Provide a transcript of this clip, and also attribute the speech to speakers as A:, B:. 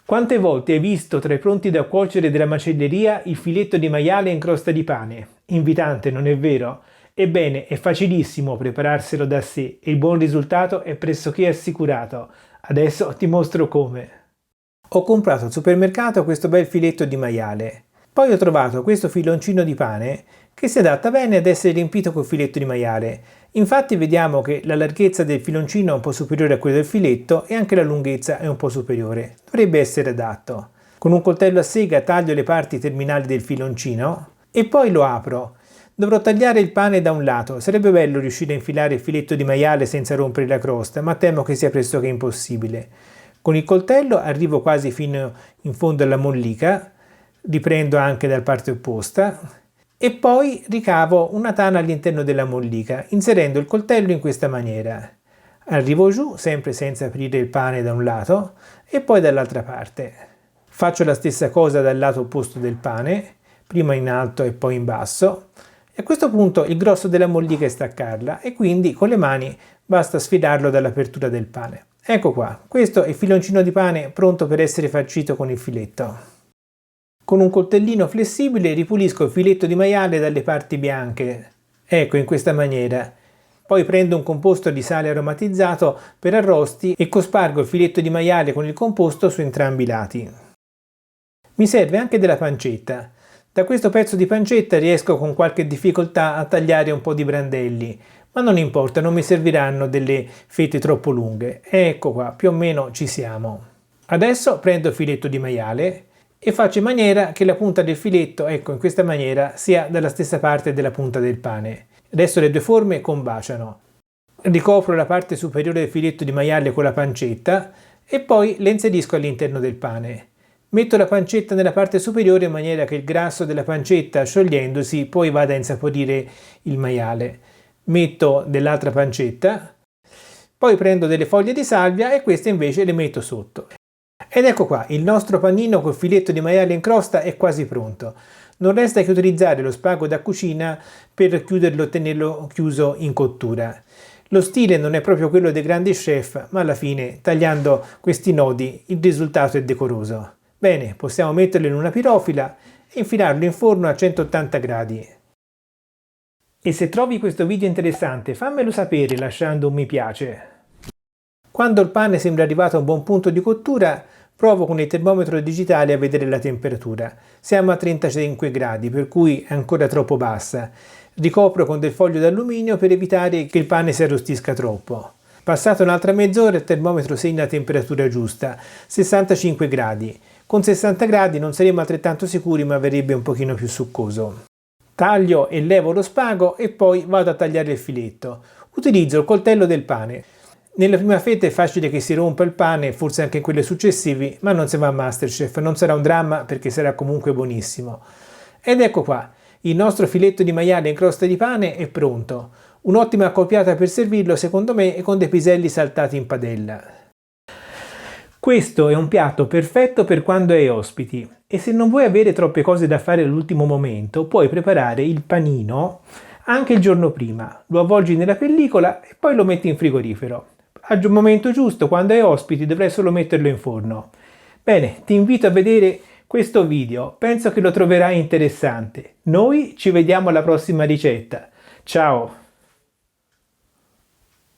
A: Quante volte hai visto tra i pronti da cuocere della macelleria il filetto di maiale in crosta di pane? Invitante, non è vero? Ebbene, è facilissimo prepararselo da sé e il buon risultato è pressoché assicurato. Adesso ti mostro come. Ho comprato al supermercato questo bel filetto di maiale. Poi ho trovato questo filoncino di pane che si adatta bene ad essere riempito col filetto di maiale. Infatti vediamo che la larghezza del filoncino è un po' superiore a quella del filetto e anche la lunghezza è un po' superiore. Dovrebbe essere adatto. Con un coltello a sega taglio le parti terminali del filoncino e poi lo apro. Dovrò tagliare il pane da un lato. Sarebbe bello riuscire a infilare il filetto di maiale senza rompere la crosta, ma temo che sia pressoché impossibile. Con il coltello arrivo quasi fino in fondo alla mollica, riprendo anche dalla parte opposta e poi ricavo una tana all'interno della mollica, inserendo il coltello in questa maniera. Arrivo giù, sempre senza aprire il pane da un lato, e poi dall'altra parte. Faccio la stessa cosa dal lato opposto del pane, prima in alto e poi in basso. E a questo punto il grosso della mollica è staccarla e quindi con le mani basta sfilarlo dall'apertura del pane. Ecco qua, questo è il filoncino di pane pronto per essere farcito con il filetto. Con un coltellino flessibile ripulisco il filetto di maiale dalle parti bianche. Ecco, in questa maniera. Poi prendo un composto di sale aromatizzato per arrosti e cospargo il filetto di maiale con il composto su entrambi i lati. Mi serve anche della pancetta. Da questo pezzo di pancetta riesco con qualche difficoltà a tagliare un po' di brandelli, ma non importa, non mi serviranno delle fette troppo lunghe. Ecco qua, più o meno ci siamo. Adesso prendo il filetto di maiale e faccio in maniera che la punta del filetto, ecco in questa maniera, sia dalla stessa parte della punta del pane. Adesso le due forme combaciano. Ricopro la parte superiore del filetto di maiale con la pancetta e poi le inserisco all'interno del pane. Metto la pancetta nella parte superiore in maniera che il grasso della pancetta, sciogliendosi, poi vada a insaporire il maiale. Metto dell'altra pancetta, poi prendo delle foglie di salvia e queste invece le metto sotto. Ed ecco qua, il nostro panino col filetto di maiale in crosta è quasi pronto. Non resta che utilizzare lo spago da cucina per chiuderlo e tenerlo chiuso in cottura. Lo stile non è proprio quello dei grandi chef, ma alla fine, tagliando questi nodi, il risultato è decoroso. Bene, possiamo metterlo in una pirofila e infilarlo in forno a 180 gradi. E se trovi questo video interessante, fammelo sapere lasciando un mi piace. Quando il pane sembra arrivato a un buon punto di cottura, provo con il termometro digitale a vedere la temperatura. Siamo a 35 gradi, per cui è ancora troppo bassa. Ricopro con del foglio d'alluminio per evitare che il pane si arrostisca troppo. Passata un'altra mezz'ora il termometro segna la temperatura giusta, 65 gradi. Con 60 gradi non saremo altrettanto sicuri, ma verrebbe un pochino più succoso. Taglio e levo lo spago e poi vado a tagliare il filetto. Utilizzo il coltello del pane. Nella prima fetta è facile che si rompa il pane, forse anche in quelle successive, ma non si va a Masterchef, non sarà un dramma perché sarà comunque buonissimo. Ed ecco qua, il nostro filetto di maiale in crosta di pane è pronto. Un'ottima accoppiata per servirlo secondo me e con dei piselli saltati in padella. Questo è un piatto perfetto per quando hai ospiti e se non vuoi avere troppe cose da fare all'ultimo momento puoi preparare il panino anche il giorno prima, lo avvolgi nella pellicola e poi lo metti in frigorifero. Al momento giusto, quando hai ospiti, dovrai solo metterlo in forno. Bene, ti invito a vedere questo video, penso che lo troverai interessante. Noi ci vediamo alla prossima ricetta. Ciao!